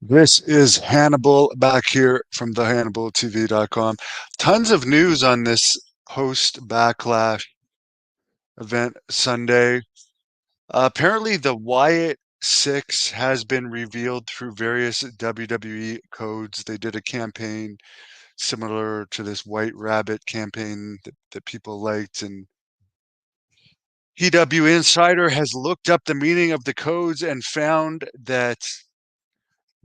This is Hannibal back here from thehannibaltv.com. Tons of news on this post backlash event Sunday. Apparently, the Wyatt 6 has been revealed through various WWE codes. They did a campaign similar to this White Rabbit campaign that people liked, and PW Insider has looked up the meaning of the codes and found that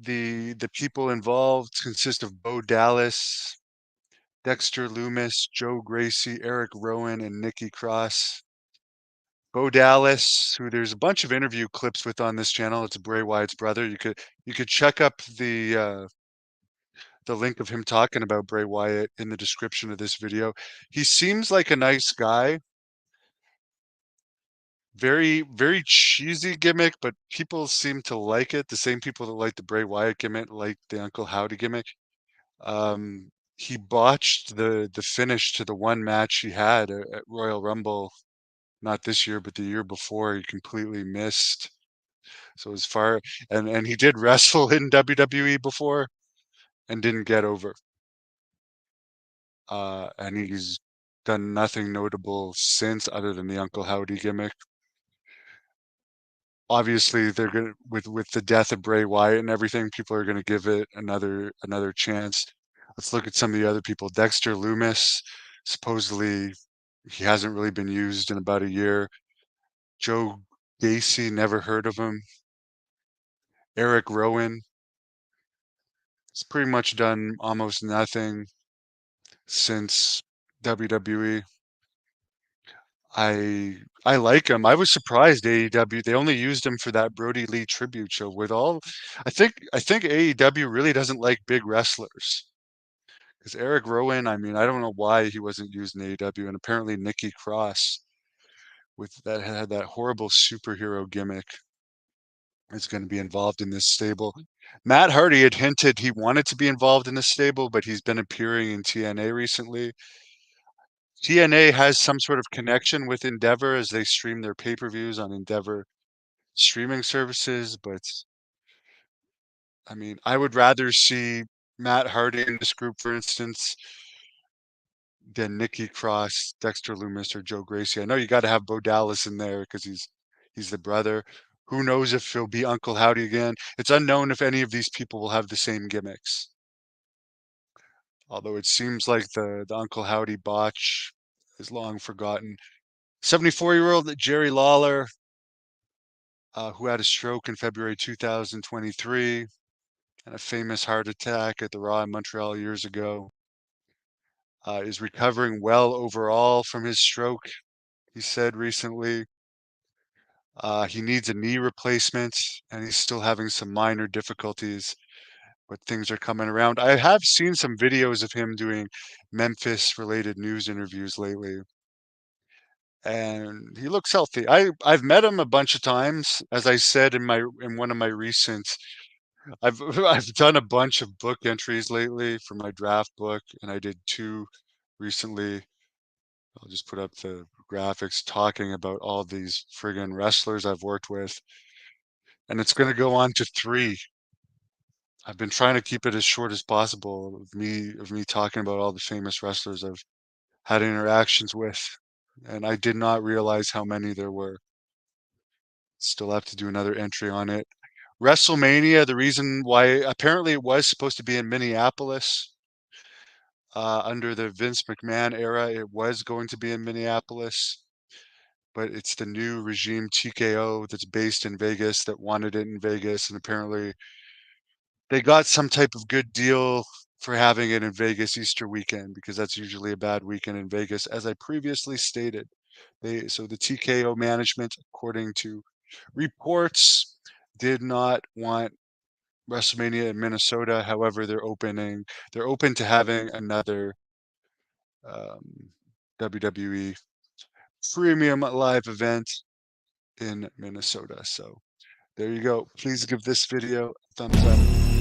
the people involved consist of Bo Dallas, Dexter Loomis, Joe Gracie, Eric Rowan, and Nikki Cross. Bo Dallas, who there's a bunch of interview clips with on this channel. It's Bray Wyatt's brother. You could check up the link of him talking about Bray Wyatt in the description of this video. He seems like a nice guy. Very cheesy gimmick, but people seem to like it. The same people that like the Bray Wyatt gimmick like the Uncle Howdy gimmick. He botched the finish to the one match he had at Royal Rumble, not this year, but the year before. He completely missed. So as far and he did wrestle in WWE before and didn't get over. And he's done nothing notable since other than the Uncle Howdy gimmick. Obviously, they're gonna with the death of Bray Wyatt and everything, people are gonna give it another chance. Let's look at some of the other people. Dexter Loomis, supposedly he hasn't really been used in about a year. Joe Gacy, never heard of him. Eric Rowan, he's pretty much done almost nothing since WWE. I like him. I was surprised AEW they only used him for that Brody Lee tribute show with all I think AEW really doesn't like big wrestlers. Because Eric Rowan, I mean, I don't know why he wasn't used in AEW, and apparently Nikki Cross with that had that horrible superhero gimmick is going to be involved in this stable. Matt Hardy had hinted he wanted to be involved in the stable, but he's been appearing in TNA recently. TNA has some sort of connection with Endeavor as they stream their pay-per-views on Endeavor streaming services, but I mean, I would rather see Matt Hardy in this group, for instance, than Nikki Cross, Dexter Loomis, or Joe Gracie. I know you got to have Bo Dallas in there because he's the brother. Who knows if he'll be Uncle Howdy again? It's unknown if any of these people will have the same gimmicks. Although it seems like the Uncle Howdy botch is long forgotten. 74-year-old Jerry Lawler, who had a stroke in February 2023 and a famous heart attack at the Raw in Montreal years ago, is recovering well overall from his stroke, he said recently. He needs a knee replacement, and he's still having some minor difficulties, but things are coming around. I have seen some videos of him doing Memphis-related news interviews lately, and he looks healthy. I've met him a bunch of times, as I said in one of my recent. I've I've done a bunch of book entries lately for my draft book, and I did two recently. I'll just put up the graphics talking about all these friggin' wrestlers I've worked with, and it's going to go on to three. I've been trying to keep it as short as possible of me talking about all the famous wrestlers I've had interactions with, and I did not realize how many there were. Still have to do another entry on it. WrestleMania, the reason why apparently it was supposed to be in Minneapolis under the Vince McMahon era, it was going to be in Minneapolis, but it's the new regime TKO that's based in Vegas that wanted it in Vegas, and apparently they got some type of good deal for having it in Vegas Easter weekend because that's usually a bad weekend in Vegas, as I previously stated. So the TKO management, according to reports, did not want WrestleMania in Minnesota. However, they're open to having another um, WWE premium live event in Minnesota. So there you go. Please give this video a thumbs up.